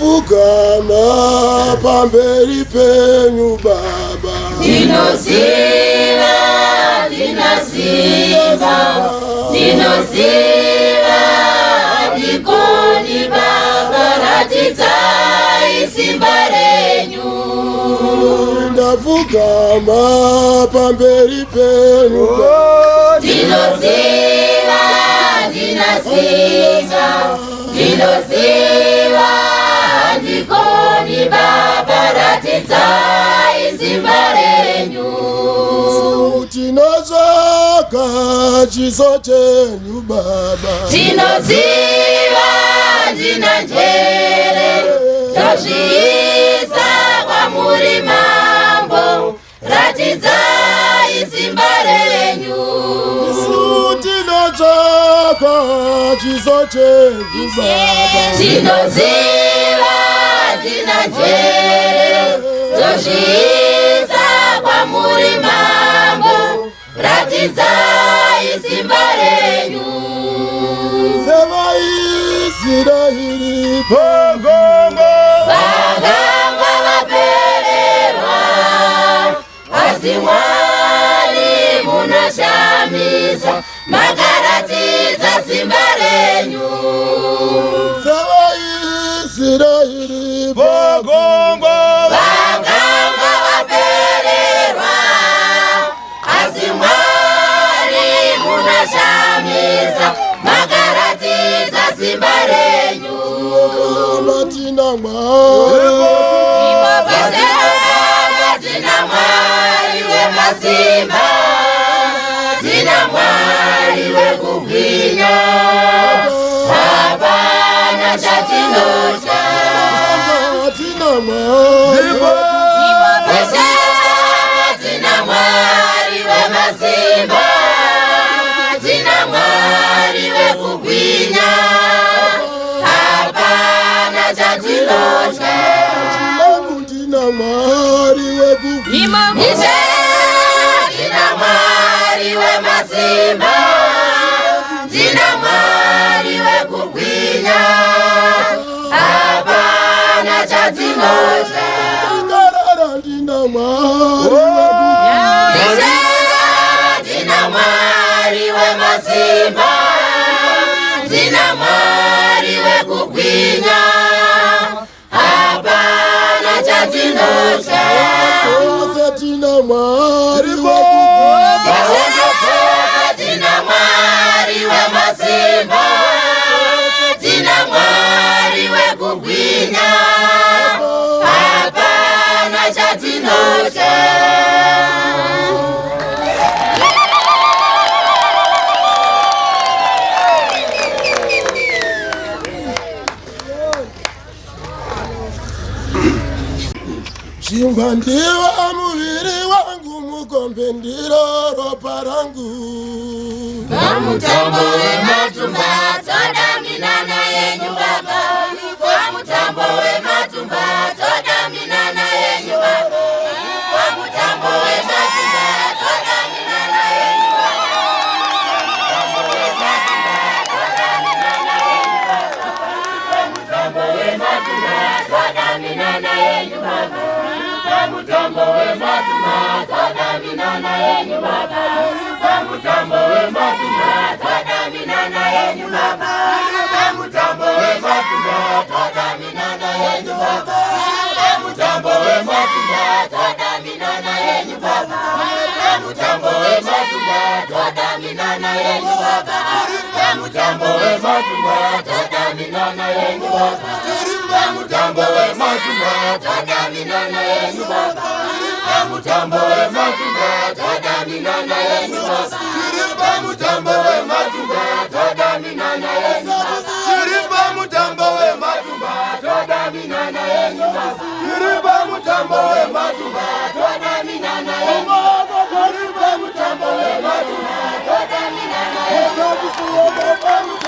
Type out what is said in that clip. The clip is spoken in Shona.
Yafugama pamberi penyu Baba, Dinosiva, dikoni Baba, ratidai simba renyu. Ndafugama pamberi penyu Baba, Dinosiva, dikoni Baba, ratidai simba renyu. Tinozaka chiso chenyu Baba, Tinoziva njere tozviisa kwamuri mambo, ratidzai simba renyu. Tinozaka chiso chenyu Baba, Tinoziva njere tozviisa kwamuri mambo, ratidzai simba renyu. Sevaisirahiri pagongo, vakanga vapererwa, asi Mwari munoshamisa, makaratidza simba renyu. Sevaisirahiri pagongo, vakanga vapererwa, asi Mwari munoshamisa, makaratidza simba renyu. Tina Mwari, tina Mwari wemasimba, tina Mwari wekugwinya, hapana chatinotya. Tina Mwari, tina Mwari wemasimba, tina Mwari wekugwinya, hapana chatinotya. Tina Mwari wekugwinya, tina Mwari wemasimba, tina Mwari wekugwinya, hapana chatinotya. Tina Mwari wekugwinya, tina Mwari wemasimba, tina Mwari wekugwinya, hapana chatinotya. Tina Mwari wekugwinya, tina Mwari wemasimba, tina Mwari wekugwinya, hapana chatinotya. Chingwa ndiwa muviri wangu, mukombe ndiro ropa rangu. Pamutambo wematumba toda minana yenyu Baba, pamutambo wematumba toda minana yenyu Baba, pamutambo wematumba toda minana yenyu Baba, pamutambo wematumba toda minana yenyu Baba, pamutambo wematumba toda minana yenyu Baba, pamutambo wematumba toda minana yenyu Baba, pamutambo wematumba toda minana yenyu Baba, pamutambo wematumba toda minana yenyu Baba, pamutambo mutambo we matumba twadaminana yenyu baba mutambo we matumba twadaminana yenyu baba mutambo we matumba twadaminana yenyu baba mutambo we matumba twadaminana yenyu baba mutambo we matumba twadaminana yenyu baba mutambo we matumba twadaminana yenyu baba mutambo we matumba twadaminana yenyu baba mutambo we matumba twadaminana yenyu baba